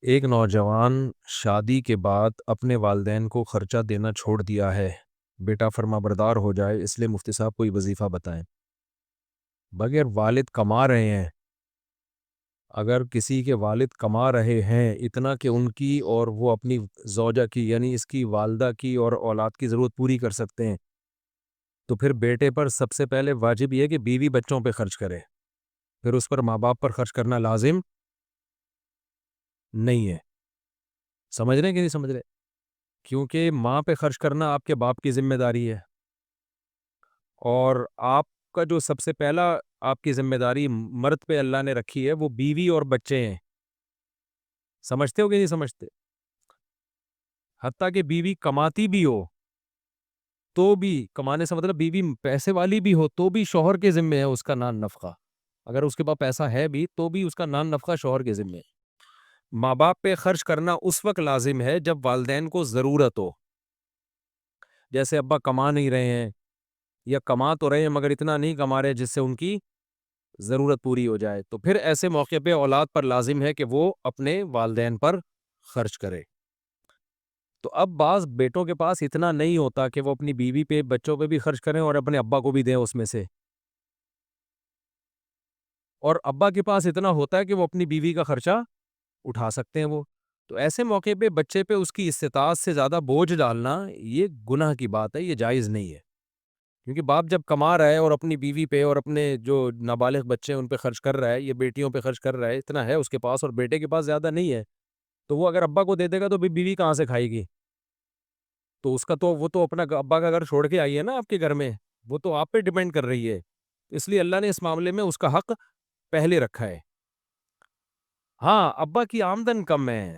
ایک نوجوان شادی کے بعد اپنے والدین کو خرچہ دینا چھوڑ دیا ہے۔ بیٹا فرما بردار ہو جائے، اس لیے مفتی صاحب کوئی وظیفہ بتائیں۔ بغیر والد کما رہے ہیں، اگر کسی کے والد کما رہے ہیں اتنا کہ ان کی اور وہ اپنی زوجہ کی یعنی اس کی والدہ کی اور اولاد کی ضرورت پوری کر سکتے ہیں، تو پھر بیٹے پر سب سے پہلے واجب یہ ہے کہ بیوی بچوں پہ خرچ کرے، پھر اس پر ماں باپ پر خرچ کرنا لازم نہیں ہے۔ سمجھ رہے ہیں کہ نہیں سمجھ رہے؟ کیونکہ ماں پہ خرچ کرنا آپ کے باپ کی ذمہ داری ہے، اور آپ کا جو سب سے پہلا آپ کی ذمہ داری مرد پہ اللہ نے رکھی ہے وہ بیوی اور بچے ہیں۔ سمجھتے ہو کہ نہیں سمجھتے؟ حتیٰ کہ بیوی کماتی بھی ہو تو بھی، کمانے سے مطلب بیوی پیسے والی بھی ہو تو بھی شوہر کے ذمہ ہے اس کا نان نفقہ۔ اگر اس کے پاس پیسہ ہے بھی تو بھی اس کا نان نفقہ شوہر کے ذمہ ہے۔ ماں باپ پہ خرچ کرنا اس وقت لازم ہے جب والدین کو ضرورت ہو، جیسے ابا کما نہیں رہے ہیں یا کما تو رہے ہیں مگر اتنا نہیں کما رہے جس سے ان کی ضرورت پوری ہو جائے، تو پھر ایسے موقع پہ اولاد پر لازم ہے کہ وہ اپنے والدین پر خرچ کرے۔ تو اب بعض بیٹوں کے پاس اتنا نہیں ہوتا کہ وہ اپنی بیوی پہ بچوں پہ بھی خرچ کریں اور اپنے ابا کو بھی دیں اس میں سے، اور ابا کے پاس اتنا ہوتا ہے کہ وہ اپنی بیوی کا خرچہ اٹھا سکتے ہیں وہ، تو ایسے موقع پہ بچے پہ اس کی استطاعت سے زیادہ بوجھ ڈالنا یہ گناہ کی بات ہے، یہ جائز نہیں ہے۔ کیونکہ باپ جب کما رہا ہے اور اپنی بیوی پہ اور اپنے جو نابالغ بچے ہیں ان پہ خرچ کر رہا ہے، یہ بیٹیوں پہ خرچ کر رہا ہے، اتنا ہے اس کے پاس اور بیٹے کے پاس زیادہ نہیں ہے، تو وہ اگر ابا کو دے دے گا تو بیوی کہاں سے کھائے گی؟ تو اس کا تو وہ تو اپنا ابا کا گھر چھوڑ کے آئی ہے نا آپ کے گھر میں، وہ تو آپ پہ ڈیپینڈ کر رہی ہے، اس لیے اللہ نے اس معاملے میں اس کا حق پہلے رکھا ہے۔ ہاں، ابا کی آمدن کم ہے،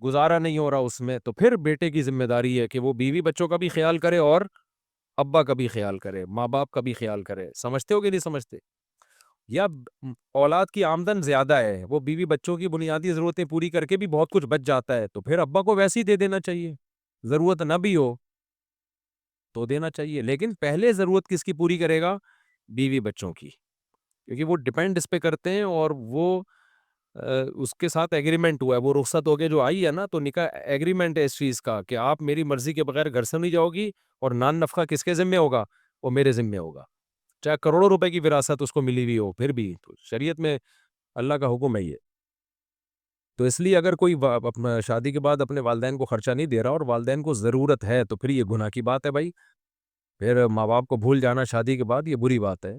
گزارا نہیں ہو رہا اس میں، تو پھر بیٹے کی ذمہ داری ہے کہ وہ بیوی بچوں کا بھی خیال کرے اور ابا کا بھی خیال کرے، ماں باپ کا بھی خیال کرے۔ سمجھتے ہو کہ نہیں سمجھتے؟ یا اولاد کی آمدن زیادہ ہے، وہ بیوی بچوں کی بنیادی ضرورتیں پوری کر کے بھی بہت کچھ بچ جاتا ہے، تو پھر ابا کو ویسے ہی دے دینا چاہیے، ضرورت نہ بھی ہو تو دینا چاہیے، لیکن پہلے ضرورت کس کی پوری کرے گا؟ بیوی بچوں کی، کیونکہ وہ ڈیپینڈ اس پہ کرتے ہیں، اور وہ اس کے ساتھ ایگریمنٹ ہوا ہے، وہ رخصت ہو کے جو آئی ہے نا، تو نکاح ایگریمنٹ ہے اس چیز کا کہ آپ میری مرضی کے بغیر گھر سے نہیں جاؤ گی، اور نان نفقہ کس کے ذمہ ہوگا؟ وہ میرے ذمہ ہوگا، چاہے کروڑوں روپے کی وراثت اس کو ملی ہوئی ہو، پھر بھی تو شریعت میں اللہ کا حکم ہے یہ۔ تو اس لیے اگر کوئی اپنا شادی کے بعد اپنے والدین کو خرچہ نہیں دے رہا اور والدین کو ضرورت ہے تو پھر یہ گناہ کی بات ہے بھائی، پھر ماں باپ کو بھول جانا شادی کے بعد یہ بری بات ہے۔